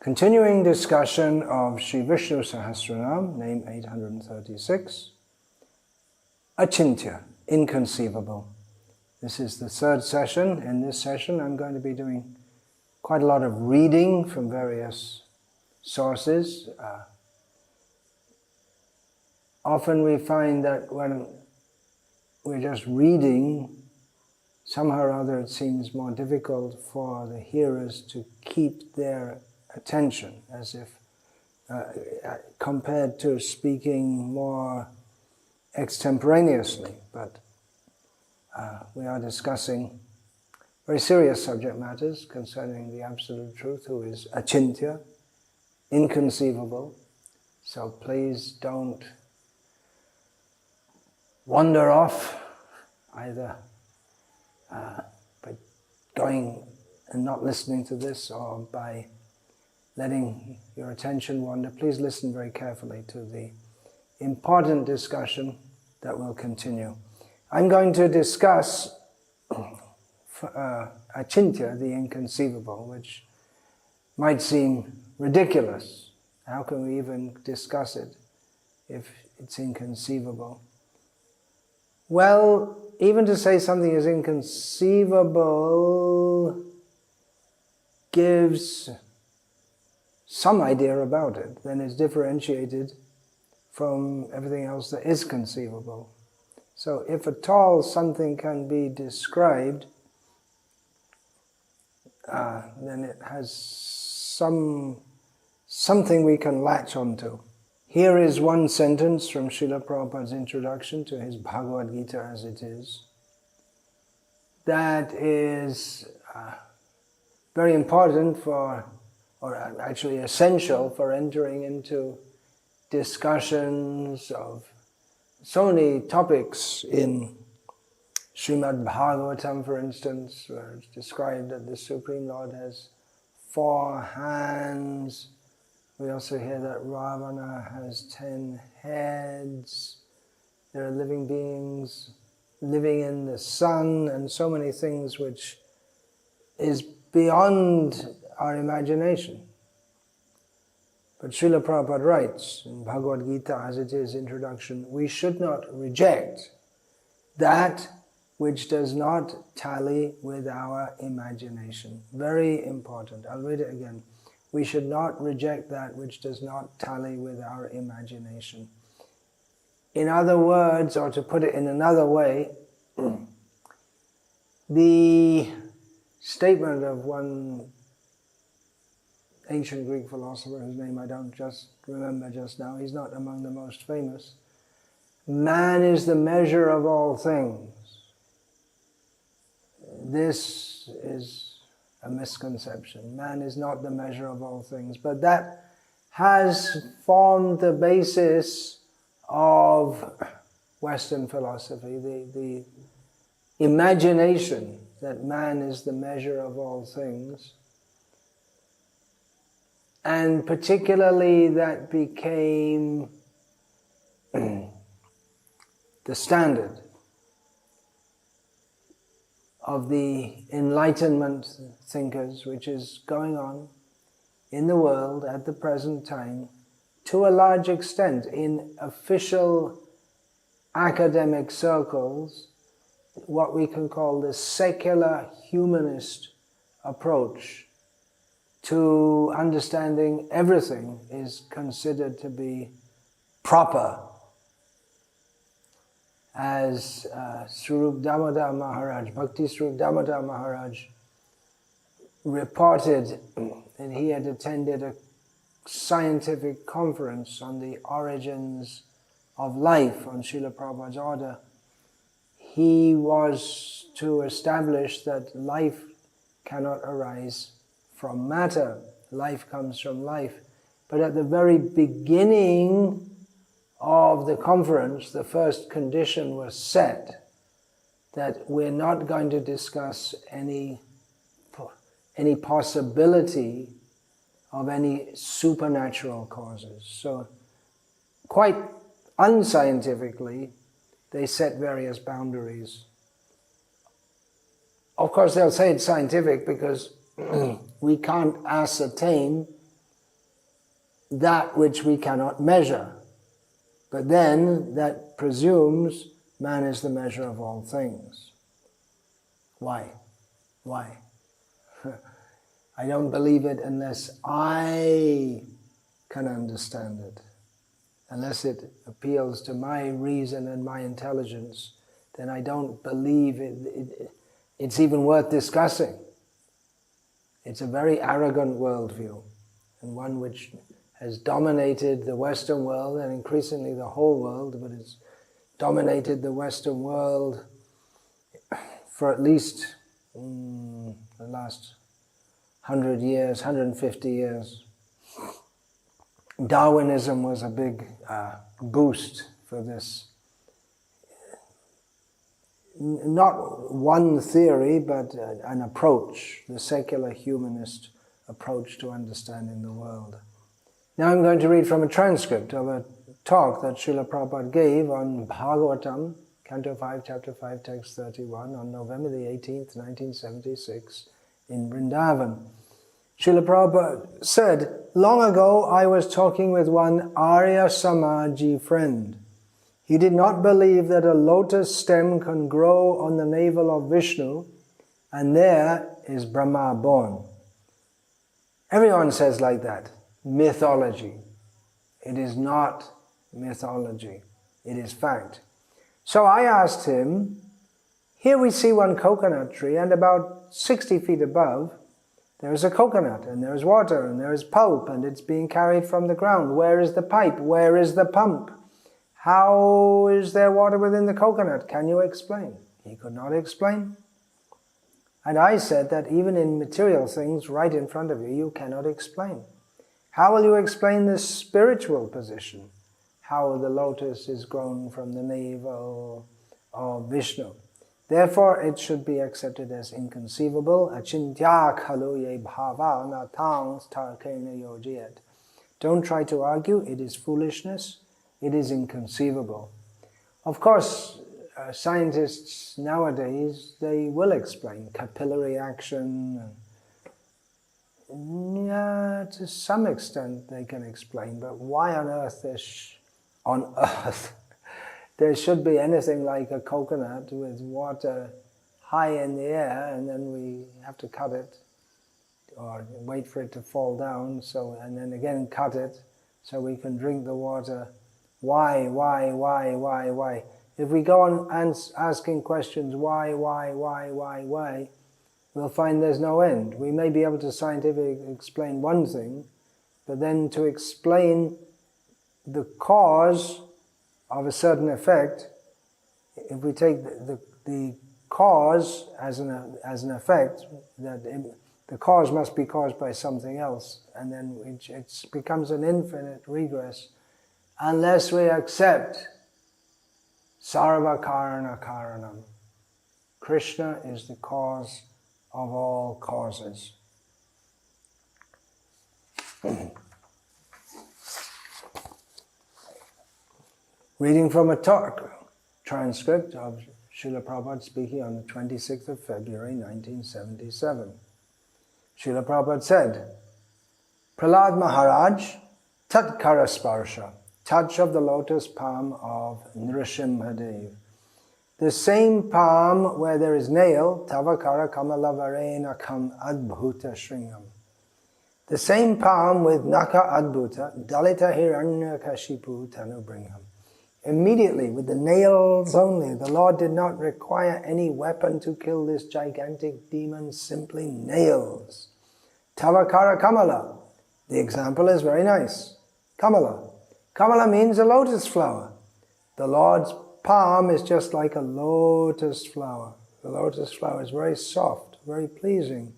Continuing discussion of Sri Vishnu Sahasranama, name 836, Acintya, inconceivable. This is the third session. In this session I'm going to be doing quite a lot of reading from various sources. Often we find that when we're just reading, somehow or other it seems more difficult for the hearers to keep their attention, as if compared to speaking more extemporaneously. But we are discussing very serious subject matters concerning the Absolute Truth, who is Acintya, inconceivable. So please don't wander off, either by going and not listening to this, or by letting your attention wander. Please listen very carefully to the important discussion that will continue. I'm going to discuss Acintya, the inconceivable, which might seem ridiculous. How can we even discuss it if it's inconceivable? Well, even to say something is inconceivable gives some idea about it, then it's differentiated from everything else that is conceivable. So if at all something can be described, then it has something we can latch onto. Here is one sentence from Srila Prabhupada's introduction to his Bhagavad Gita as it is, that is very important for, or actually essential for entering into discussions of so many topics in Srimad Bhagavatam, for instance, where it's described that the Supreme Lord has 4 hands. We also hear that Ravana has 10 heads. There are living beings living in the sun, and so many things which is beyond our imagination. But Srila Prabhupada writes in Bhagavad Gita as it is, introduction, we should not reject that which does not tally with our imagination. Very important. I'll read it again. We should not reject that which does not tally with our imagination. In other words, or to put it in another way, the statement of one ancient Greek philosopher whose name I don't just remember just now, he's not among the most famous, man is the measure of all things. This is a misconception. Man is not the measure of all things, but that has formed the basis of Western philosophy, the imagination that man is the measure of all things. And particularly that became the standard of the Enlightenment thinkers, which is going on in the world at the present time to a large extent in official academic circles. What we can call the secular humanist approach to understanding everything is considered to be proper. As Swarup Damodar Maharaj, Bhakti Swarup Damodar Maharaj reported that he had attended a scientific conference on the origins of life on Srila Prabhupada's order. He was to establish that life cannot arise from matter. Life comes from life. But at the very beginning of the conference, the first condition was set that we're not going to discuss any possibility of any supernatural causes. So quite unscientifically, they set various boundaries. Of course, they'll say it's scientific because we can't ascertain that which we cannot measure. But then that presumes man is the measure of all things. Why? Why? I don't believe it unless I can understand it. Unless it appeals to my reason and my intelligence, then I don't believe it's even worth discussing. It's a very arrogant worldview, and one which has dominated the Western world and increasingly the whole world, but it's dominated the Western world for at least the last 100 years, 150 years. Darwinism was a big boost for this. Not one theory, but an approach, the secular humanist approach to understanding the world. Now I'm going to read from a transcript of a talk that Srila Prabhupada gave on Bhagavatam, Canto 5, Chapter 5, Text 31, on November the 18th, 1976, in Vrindavan. Srila Prabhupada said, "Long ago I was talking with one Arya Samaji friend. He did not believe that a lotus stem can grow on the navel of Vishnu, and there is Brahma born." Everyone says like that. Mythology. It is not mythology. It is fact. So I asked him, here we see one coconut tree, and about 60 feet above, there is a coconut, and there is water, and there is pulp, and it's being carried from the ground. Where is the pipe? Where is the pump? How is there water within the coconut? Can you explain? He could not explain. And I said that even in material things right in front of you, you cannot explain. How will you explain this spiritual position? How the lotus is grown from the navel of Vishnu. Therefore, it should be accepted as inconceivable. Acintya khalu ye bhava natang starkena yojiyat. Don't try to argue, it is foolishness, it is inconceivable. Of course, scientists nowadays, they will explain capillary action. Yeah, to some extent they can explain, but why on earth there should be anything like a coconut with water high in the air, and then we have to cut it or wait for it to fall down, and then again cut it so we can drink the water. Why? If we go on asking questions, why, we'll find there's no end. We may be able to scientifically explain one thing, but then to explain the cause of a certain effect, if we take the cause as an effect, the cause must be caused by something else, and then it becomes an infinite regress, unless we accept Sarva Karana Karanam. Krishna is the cause of all causes. Reading from a talk, transcript of Srila Prabhupada speaking on the 26th of February 1977. Srila Prabhupada said, Prahlad Maharaj, Tat Karasparsha, touch of the lotus palm of Nrsimhadev. The same palm where there is nail, Tavakara Kamalavarena Kam Adbhuta Shringam. The same palm with Naka Adbhuta, Dalita Hiranyakashipu Tanubringham. Immediately, with the nails only, the Lord did not require any weapon to kill this gigantic demon, simply nails. Tavakara Kamala. The example is very nice. Kamala. Kamala means a lotus flower. The Lord's palm is just like a lotus flower. The lotus flower is very soft, very pleasing.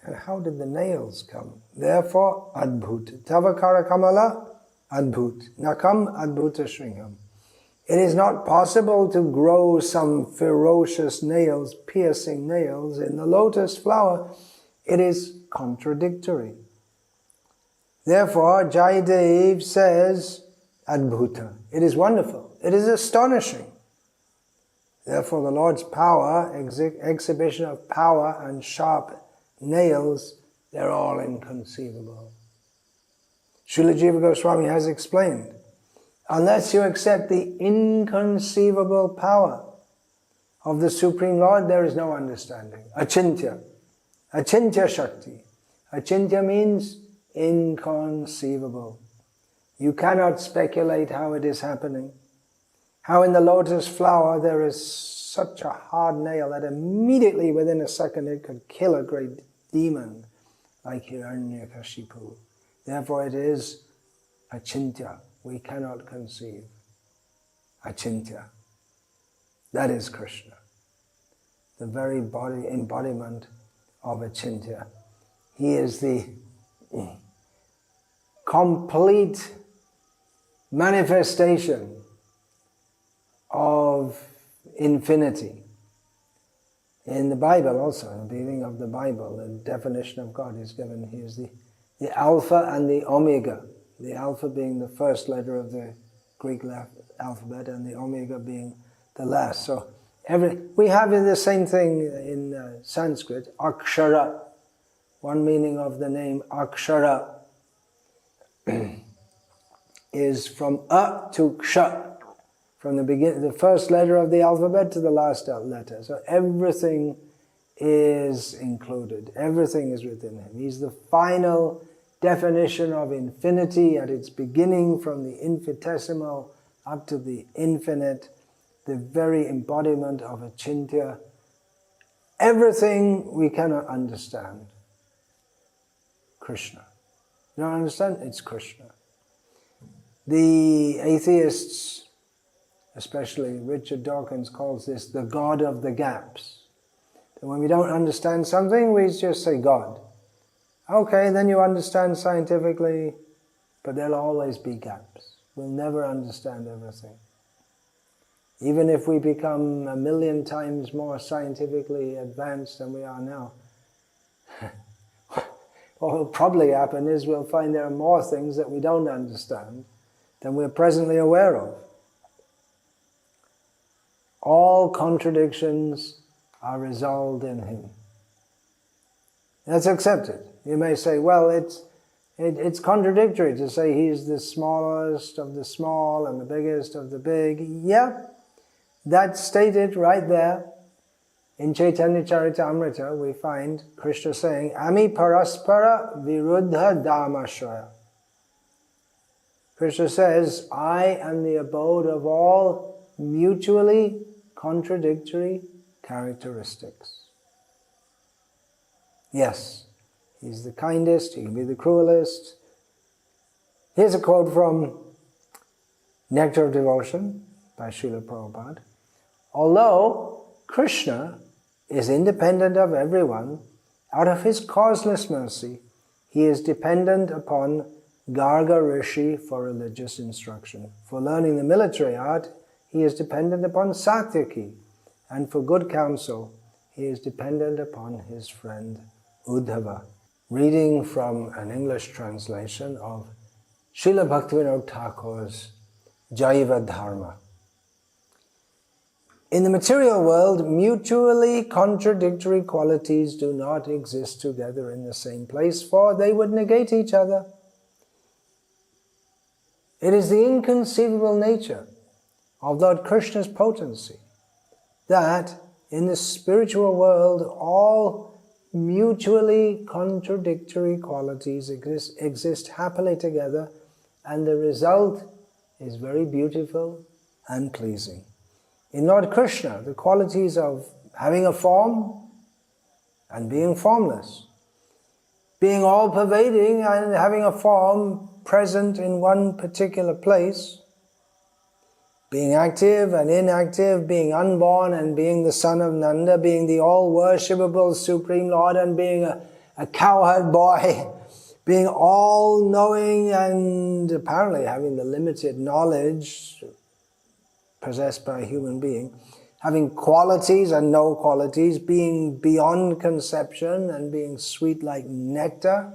And how did the nails come? Therefore, Adbhut. Tavakara Kamala, Adbhut. Nakam Adbhuta Shringham. It is not possible to grow some ferocious nails, piercing nails in the lotus flower. It is contradictory. Therefore, Jayadev says, Adbhuta. It is wonderful. It is astonishing. Therefore, the Lord's power, exhibition of power and sharp nails, they're all inconceivable. Srila Jiva Goswami has explained, unless you accept the inconceivable power of the Supreme Lord, there is no understanding. Acintya. Acintya Shakti. Acintya means inconceivable. You cannot speculate how it is happening. How in the lotus flower there is such a hard nail that immediately within a second it could kill a great demon like Hiranyakashipu. Therefore it is Acintya. We cannot conceive. Acintya. That is Krishna. The very body embodiment of Acintya. He is the complete manifestation of infinity. In the Bible also, in the beginning of the Bible, the definition of God is given. He is the Alpha and the Omega. The Alpha being the first letter of the Greek alphabet and the Omega being the last. So we have the same thing in Sanskrit, Akshara. One meaning of the name Akshara is from A to Ksha. From the first letter of the alphabet to the last letter. So everything is included. Everything is within him. He's the final definition of infinity at its beginning, from the infinitesimal up to the infinite, the very embodiment of Acintya. Everything we cannot understand. Krishna. You don't understand? It's Krishna. The atheists, especially Richard Dawkins, calls this the God of the gaps. And when we don't understand something, we just say God. Okay, then you understand scientifically, but there'll always be gaps. We'll never understand everything. Even if we become 1,000,000 times more scientifically advanced than we are now, what will probably happen is we'll find there are more things that we don't understand than we're presently aware of. All contradictions are resolved in him. That's accepted. You may say, well, it's contradictory to say he's the smallest of the small and the biggest of the big. Yeah, that's stated right there. In Chaitanya Charitamrita, we find Krishna saying, Ami paraspara viruddha dhamashaya. Krishna says, I am the abode of all mutually contradictory characteristics. Yes, he's the kindest, he can be the cruelest. Here's a quote from Nectar of Devotion by Srila Prabhupada. Although Krishna is independent of everyone, out of his causeless mercy, he is dependent upon Garga Rishi for religious instruction. For learning the military art, he is dependent upon Satyaki, and for good counsel, he is dependent upon his friend Uddhava. Reading from an English translation of Srila Bhaktivinoda Thakur's Jaiva Dharma. In the material world, mutually contradictory qualities do not exist together in the same place, for they would negate each other. It is the inconceivable nature of Lord Krishna's potency that in the spiritual world all mutually contradictory qualities exist happily together, and the result is very beautiful and pleasing. In Lord Krishna, the qualities of having a form and being formless, being all-pervading and having a form present in one particular place, being active and inactive, being unborn and being the son of Nanda, being the all-worshipable Supreme Lord and being a cowherd boy, being all-knowing and apparently having the limited knowledge possessed by a human being, having qualities and no qualities, being beyond conception and being sweet like nectar,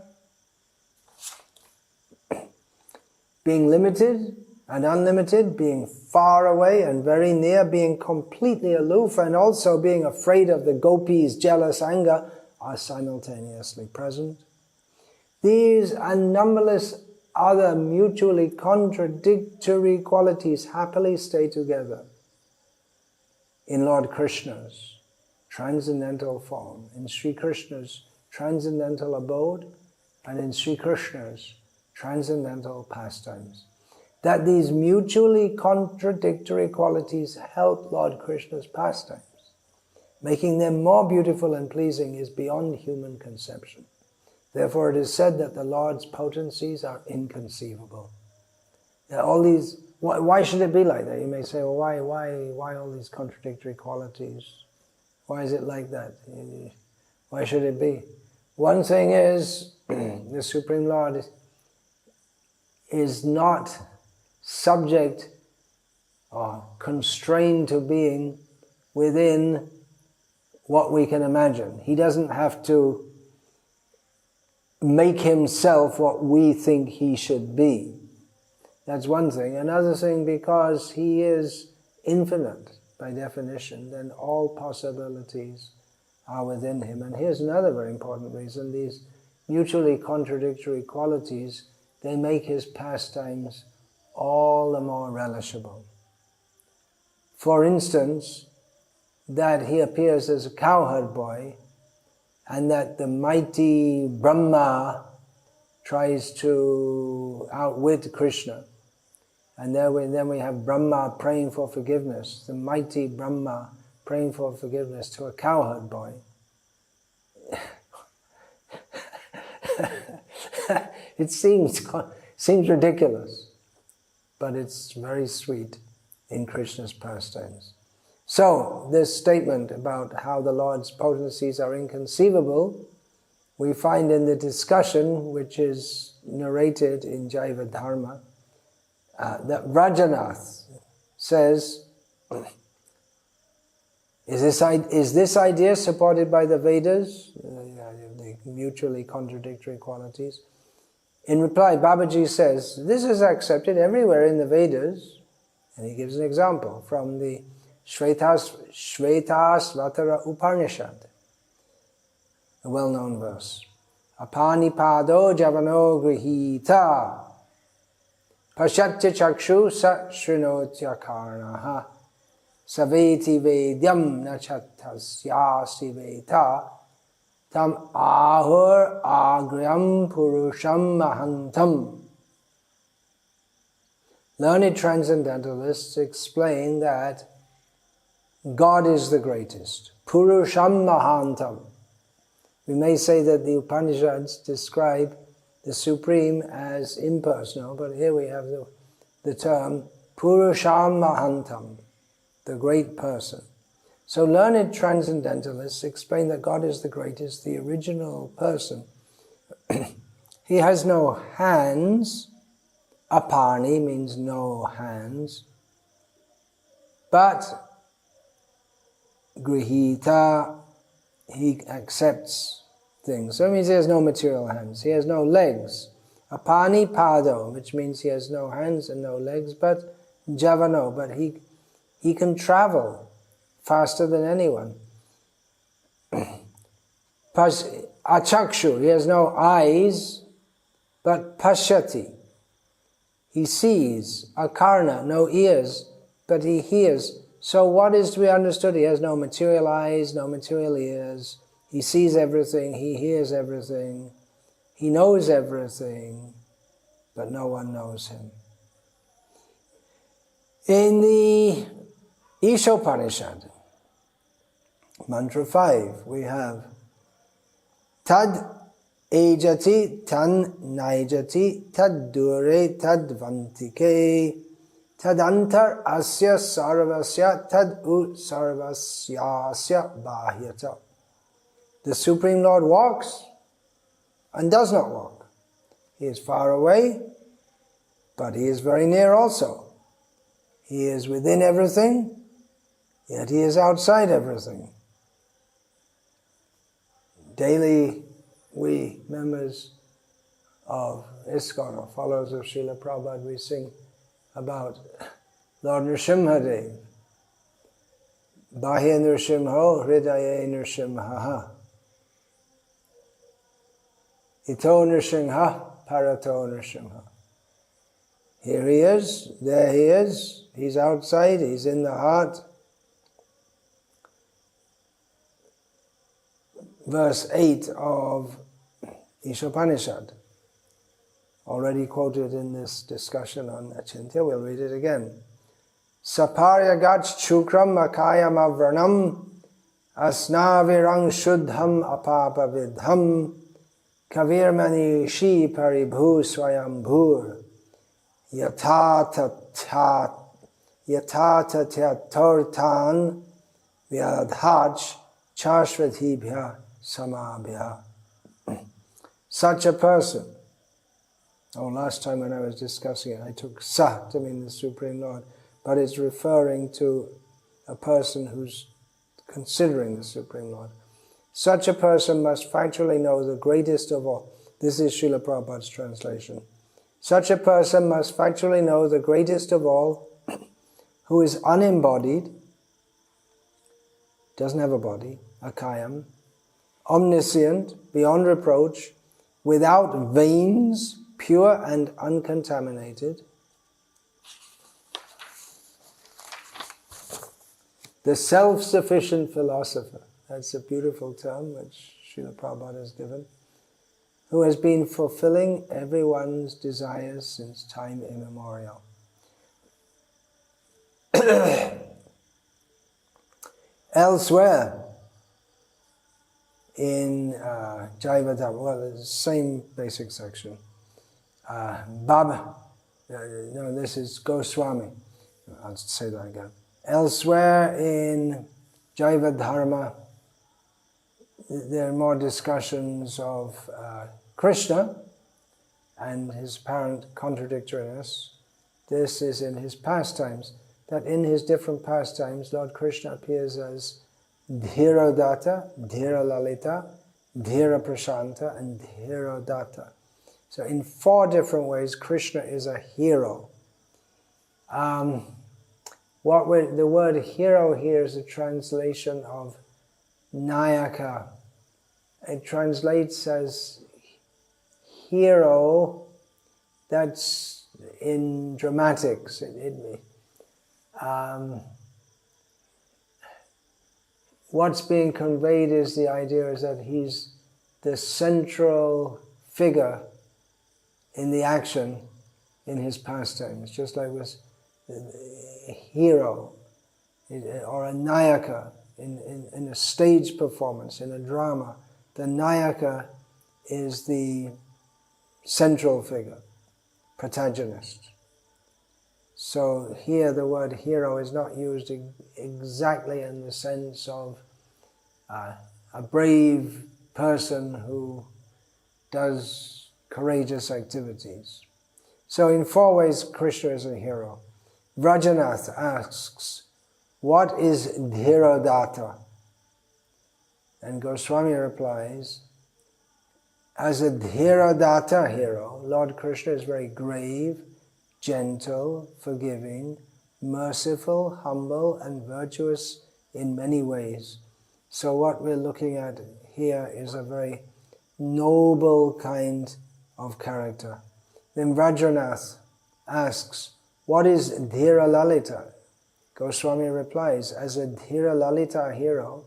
being limited and unlimited, being far away and very near, being completely aloof and also being afraid of the gopis' jealous anger are simultaneously present. These are numberless other mutually contradictory qualities happily stay together in Lord Krishna's transcendental form, in Sri Krishna's transcendental abode, and in Sri Krishna's transcendental pastimes. That these mutually contradictory qualities help Lord Krishna's pastimes. Making them more beautiful and pleasing is beyond human conception. Therefore it is said that the Lord's potencies are inconceivable. All these, why should it be like that? You may say, well, why all these contradictory qualities? Why is it like that? Why should it be? One thing is, the Supreme Lord is not subject or constrained to being within what we can imagine. He doesn't have to make himself what we think he should be. That's one thing. Another thing, because he is infinite by definition, then all possibilities are within him. And here's another very important reason. These mutually contradictory qualities, they make his pastimes all the more relishable. For instance, that he appears as a cowherd boy, and that the mighty Brahma tries to outwit Krishna. And then we have Brahma praying for forgiveness, the mighty Brahma praying for forgiveness to a cowherd boy. It seems ridiculous, but it's very sweet in Krishna's pastimes. So, this statement about how the Lord's potencies are inconceivable, we find in the discussion which is narrated in Jaiva Dharma, that Rajanath says, is this idea supported by the Vedas, the mutually contradictory qualities? In reply, Babaji says, this is accepted everywhere in the Vedas, and he gives an example from the Shvetasvatara Upanishad, a well-known verse. Apanipado javano grihita pashatya chakshu sa srinotya karnaha saveti vedyam nachatasyasi veta tam ahur agryam purusham mahantam. Learned transcendentalists explain that God is the greatest. Purusham mahantam. We may say that the Upanishads describe the Supreme as impersonal, but here we have the term Purusham mahantam, the great person. So learned transcendentalists explain that God is the greatest, the original person. He has no hands. Apani means no hands. But grihita, he accepts things. So it means he has no material hands. He has no legs. Apani pado, which means he has no hands and no legs, but javano, but he can travel faster than anyone. Achakshu, he has no eyes, but pashyati, he sees. Akarna, no ears, but he hears. So what is to be understood? He has no material eyes, no material ears. He sees everything, he hears everything, he knows everything, but no one knows him. In the Ishopanishad, Mantra 5, we have Tad ejati tan naijati tad dure tad vantike tadantar asya sarvasya tad u sarvasyasya bahyata. The Supreme Lord walks and does not walk. He is far away, but he is very near also. He is within everything, yet he is outside everything. Daily, we members of ISKCON, or followers of Srila Prabhupada, we sing about Lord Nrsimhadev. Bahya Nrsimho, Hridaye Nrsimhaha. Ito Nrsimha, Parato Nrsimha. Here he is, there he is, he's outside, he's in the heart. Verse 8 of Ishopanishad, already quoted in this discussion on Acintya, we'll read it again. Saparyagach chukram makayam avranam asnavirang shuddham apapa vidham kavirmani shi paribhu swayambhur yatatatortan vyadhach chashvatibhya samabhya. Such a person. Last time when I was discussing it, I took Sa to mean the Supreme Lord, but it's referring to a person who's considering the Supreme Lord. Such a person must factually know the greatest of all. This is Srila Prabhupada's translation. Such a person must factually know the greatest of all, who is unembodied, doesn't have a body, akayam, omniscient, beyond reproach, without veins, pure and uncontaminated. The self-sufficient philosopher, that's a beautiful term which Srila Prabhupada has given, who has been fulfilling everyone's desires since time immemorial. Elsewhere in Jaivadharma, well, it's the same basic section. This is Goswami. I'll say that again. Elsewhere in Jaivadharma, there are more discussions of Krishna and his apparent contradictoriness. This is in his pastimes, that in his different pastimes, Lord Krishna appears as Dhirodata, Dhiralalita, Dhira Prashanta, and Dhirodata. So in 4 different ways, Krishna is a hero. The word hero here is a translation of Nayaka. It translates as hero, that's in dramatics. What's being conveyed is the idea is that he's the central figure in the action in his pastimes, just like was a hero or a nayaka in a stage performance, in a drama. The nayaka is the central figure, protagonist. So here the word hero is not used exactly in the sense of a brave person who does courageous activities. So in 4 ways Krishna is a hero. Vrajanath asks, what is Dhirodata? And Goswami replies, as a Dhirodata hero, Lord Krishna is very grave, gentle, forgiving, merciful, humble, and virtuous in many ways. So what we're looking at here is a very noble kind of character. Then Vrajanath asks, what is Dhira Lalita? Goswami replies, as a Dhira Lalita hero,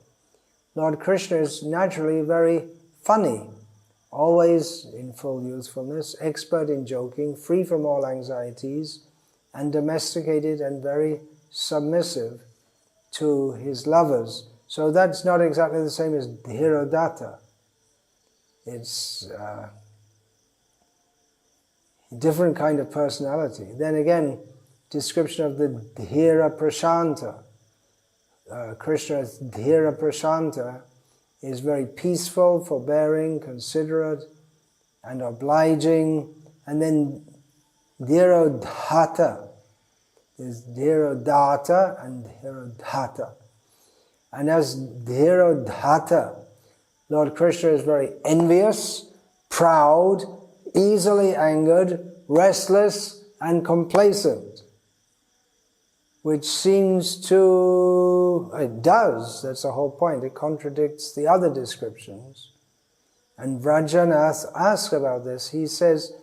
Lord Krishna is naturally very funny, always in full youthfulness, expert in joking, free from all anxieties, and domesticated and very submissive to his lovers. So that's not exactly the same as Dhirodata. It's a different kind of personality. Then again, description of the Dhira Prashanta. Krishna's Dhira Prashanta is very peaceful, forbearing, considerate, and obliging. And then Dhirodhata is Dhirodata and Dhirodhata. And as Dhirodhata, Lord Krishna is very envious, proud, easily angered, restless, and complacent. Which seems to, it does, that's the whole point, it contradicts the other descriptions. And Vrajanath asks about this. He says,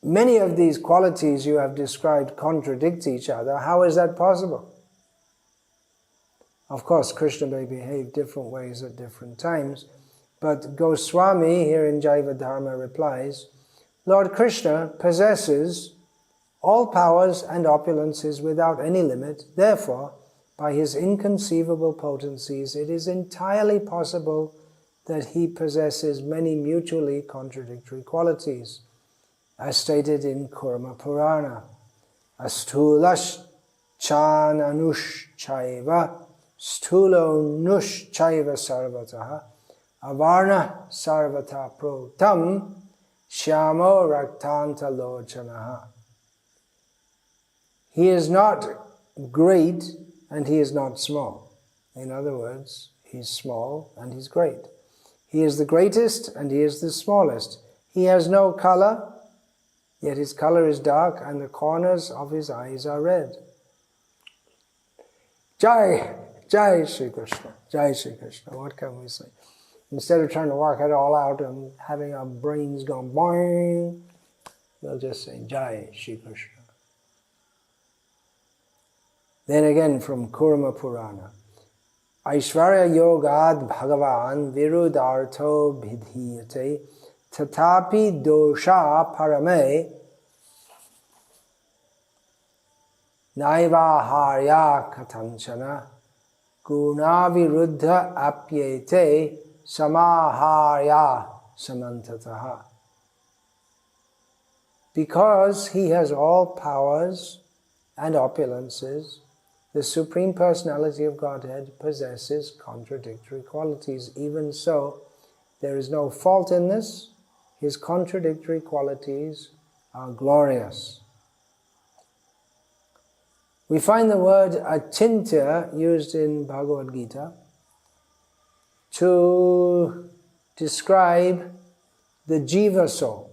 many of these qualities you have described contradict each other. How is that possible? Of course, Krishna may behave different ways at different times, but Goswami here in Jaiva Dharma replies, Lord Krishna possesses all powers and opulences without any limit. Therefore, by his inconceivable potencies, it is entirely possible that he possesses many mutually contradictory qualities, as stated in Kurma Purana. Astulash chananush chaiva, stulo nush chaiva sarvataha, avarna sarvata protam, shyamo raktanta lochanaha. He is not great and he is not small. In other words, he's small and he's great. He is the greatest and he is the smallest. He has no color, yet his color is dark and the corners of his eyes are red. Jai, Jai Shri Krishna, Jai Shri Krishna. What can we say? Instead of trying to work it all out and having our brains go boing, we'll just say Jai Shri Krishna. Then again from Kurma Purana. Aishvarya yogad bhagavan virudartho bhidhiyate tatapi dosha parame naivaharya katanchana gunaviruddha apyete samaharya samantataha. Because he has all powers and opulences, the Supreme Personality of Godhead possesses contradictory qualities. Even so, there is no fault in this. His contradictory qualities are glorious. We find the word Acintya used in Bhagavad Gita to describe the jiva soul.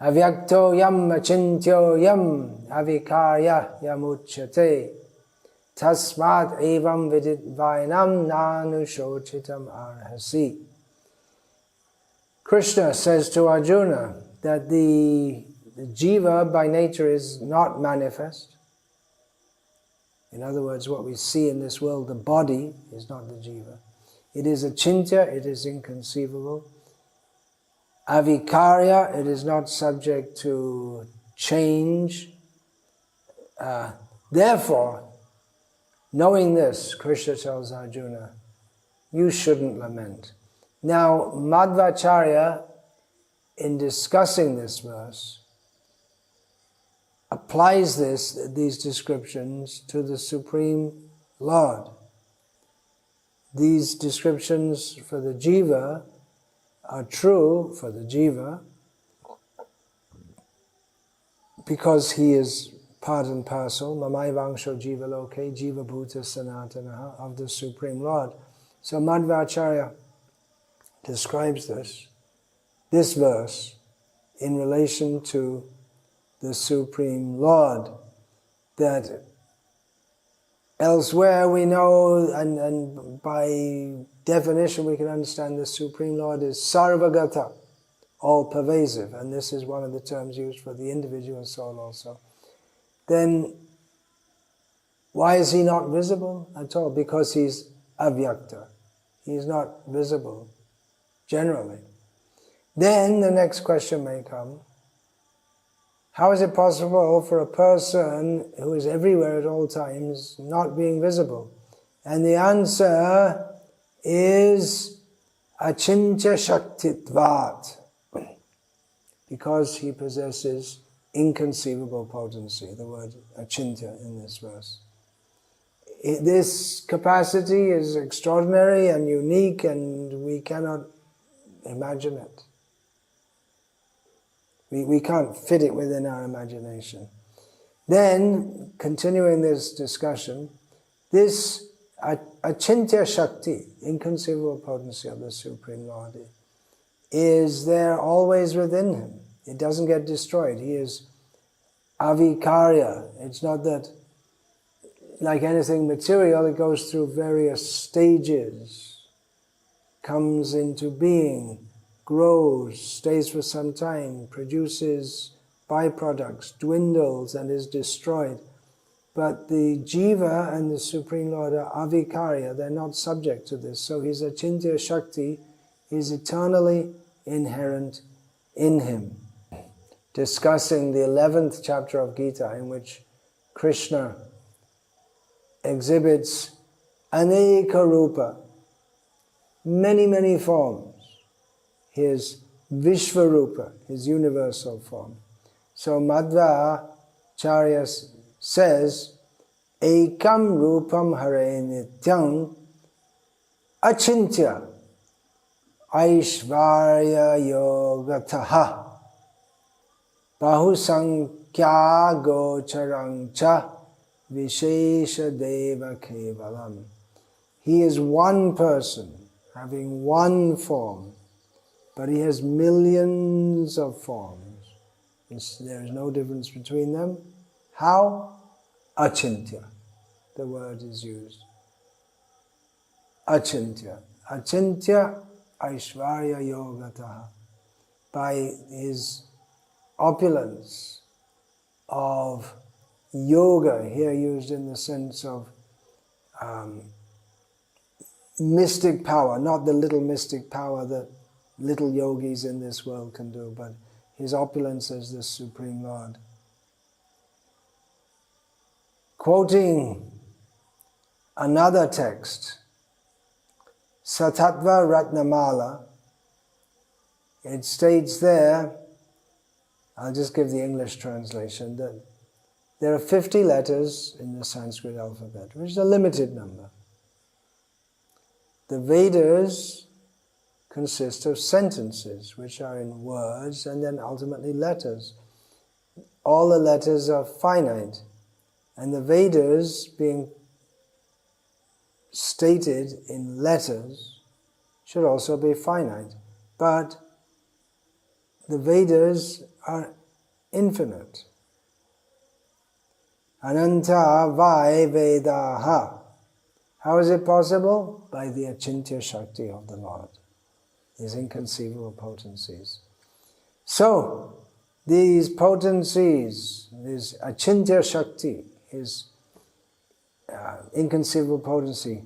Avyakto yam achintyo yam avikarya yamuchyate tasmat evam vididvainam nanushochitam arhasi. Krishna says to Arjuna that the jiva by nature is not manifest. In other words, what we see in this world, the body, is not the jiva. It is achintya, it is inconceivable. Avikarya, it is not subject to change. Therefore, knowing this, Krishna tells Arjuna, you shouldn't lament. Now, Madhvacharya, in discussing this verse, applies these descriptions to the Supreme Lord. These descriptions for the jiva are true for the jiva because he is part and parcel, mamai vangsho jiva loke, jiva bhuta sanatanaha, of the Supreme Lord. So Madhvacharya describes this verse in relation to the Supreme Lord, that elsewhere we know, and by definition we can understand the Supreme Lord is sarvagata, all-pervasive, and this is one of the terms used for the individual soul also. Then why is he not visible at all? Because he's avyakta. He's not visible generally. Then the next question may come, how is it possible for a person who is everywhere at all times not being visible? And the answer is Acintya Shaktitvat, because he possesses inconceivable potency, the word Acintya in this verse. This capacity is extraordinary and unique, and we cannot imagine it. We can't fit it within our imagination. Then, continuing this discussion, this Acintya Shakti, inconceivable potency of the Supreme Lord, is there always within him. It doesn't get destroyed. He is avikarya. It's not that, like anything material, it goes through various stages, comes into being, grows, stays for some time, produces byproducts, dwindles and is destroyed. But the Jiva and the Supreme Lord are avikarya, they're not subject to this. So his Acintya Shakti is eternally inherent in him. Discussing the 11th chapter of Gita, in which Krishna exhibits aneka rupa, many forms. His Vishvarupa, his universal form. So Madhva Charya says, Ekam Rupam Hare Nityam Acintya Aishvarya Yogataha Bahusankhya Gocharancha Vishesha Deva Kevalam. He is one person, having one form, but he has millions of forms. There is no difference between them. How? Acintya. The word is used. Acintya. Acintya Aishvarya Yogataha. By his opulence of yoga, here used in the sense of mystic power, not the little mystic power that little yogis in this world can do, but his opulence as the Supreme Lord. Quoting another text, Satatva Ratnamala, it states there, I'll just give the English translation, that there are 50 letters in the Sanskrit alphabet, which is a limited number. The Vedas consist of sentences, which are in words and then ultimately letters. All the letters are finite, and the Vedas, being stated in letters, should also be finite. But the Vedas are infinite. Ananta vai Vedaha. How is it possible? By the Acintya Shakti of the Lord, his inconceivable potencies. So, these potencies, this Acintya Shakti, his inconceivable potency,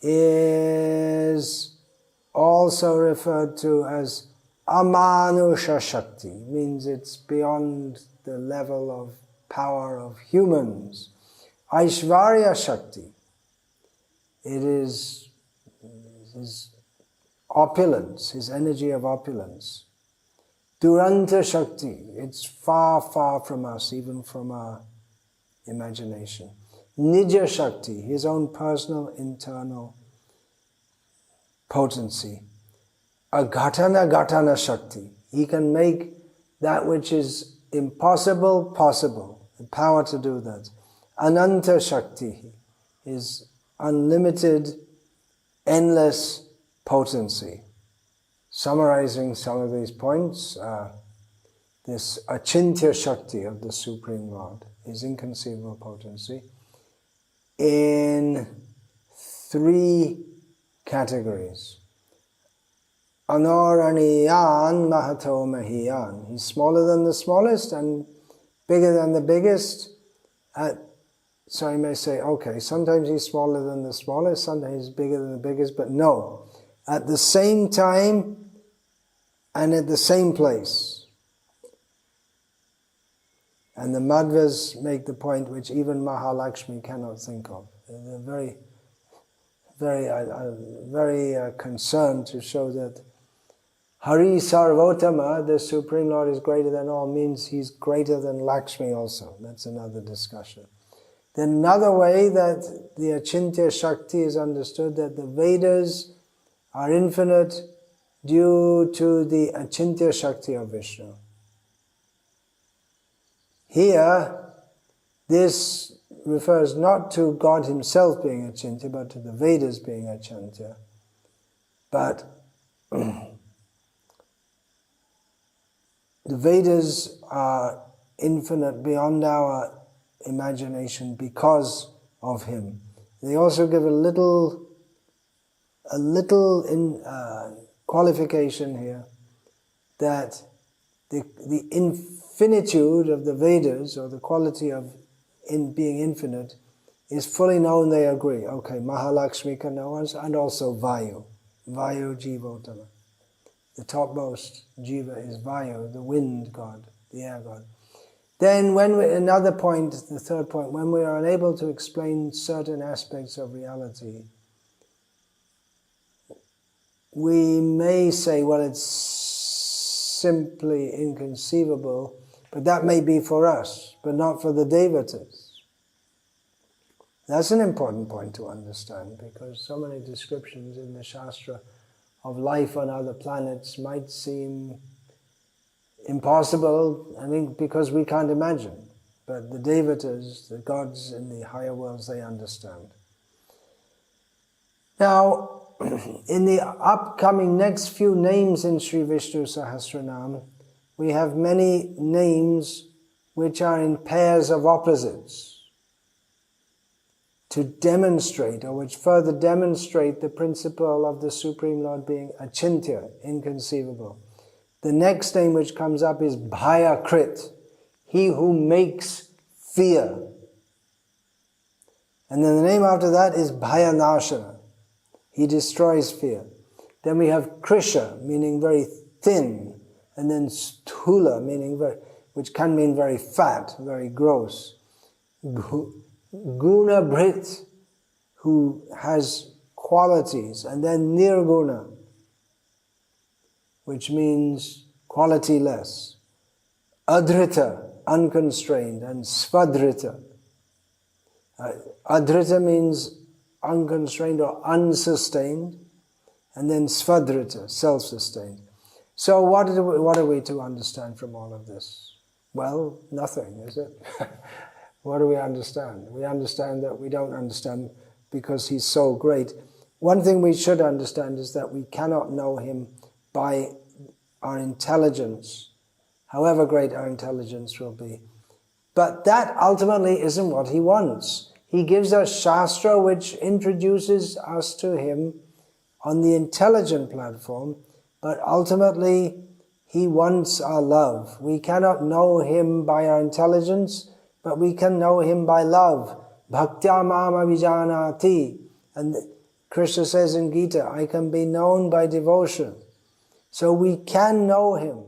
is also referred to as Amanusha Shakti, means it's beyond the level of power of humans. Aishvarya Shakti, it is his opulence, his energy of opulence. Duranta Shakti, it's far from us, even from our imagination. Nija Shakti, his own personal internal potency. Aghatana Shakti, he can make that which is impossible possible, the power to do that. Ananta Shakti, his unlimited, endless potency. Summarizing some of these points, this Acintya Shakti of the Supreme Lord, his inconceivable potency, in 3 categories. Anoraniyan Mahato Mahiyan. He's smaller than the smallest and bigger than the biggest. So you may say, okay, sometimes he's smaller than the smallest, sometimes he's bigger than the biggest, but no. At the same time and at the same place. And the Madhvas make the point which even Mahalakshmi cannot think of. They're very concerned to show that Hari Sarvotama, the Supreme Lord, is greater than all, means he's greater than Lakshmi also. That's another discussion. Then another way that the Acintya Shakti is understood, that the Vedas are infinite due to the Acintya Shakti of Vishnu. Here, this refers not to God himself being Acintya, but to the Vedas being Acintya. But the Vedas are infinite beyond our imagination because of him. They also give a little qualification here. that the infinitude of the Vedas, or the quality of being infinite, is fully known, they agree. Okay, Mahalakshmika knows, and also Vayu. Vayu Jivotama. The topmost Jiva is Vayu, the wind god, the air god. Then another point, the third point, when we are unable to explain certain aspects of reality, we may say, well, it's simply inconceivable, but that may be for us, but not for the devatas. That's an important point to understand, because so many descriptions in the Shastra of life on other planets might seem impossible, I think, because we can't imagine. But the devatas, the gods in the higher worlds, they understand. Now, in the upcoming next few names in Sri Vishnu Sahasranama, we have many names which are in pairs of opposites, to demonstrate, or which further demonstrate the principle of the Supreme Lord being Acintya, inconceivable. The next name which comes up is Bhayakrit, he who makes fear. And then the name after that is Bhayanashana, he destroys fear. Then we have Krishna, meaning very thin, and then Sthula, meaning which can mean very fat, very gross. Gunabhrit, who has qualities, and then Nirguna, which means qualityless. Adhrita, unconstrained, and Svadhrita. Adhrita means unconstrained or unsustained, and then Svadhrita, self-sustained. So what are we to understand from all of this? Well, nothing, is it? What do we understand? We understand that we don't understand because he's so great. One thing we should understand is that we cannot know him by our intelligence, however great our intelligence will be. But that ultimately isn't what he wants. He gives us Shastra which introduces us to him on the intelligent platform, but ultimately he wants our love. We cannot know him by our intelligence, but we can know him by love. Bhaktya mama vijanati. And Krishna says in Gita, I can be known by devotion. So we can know him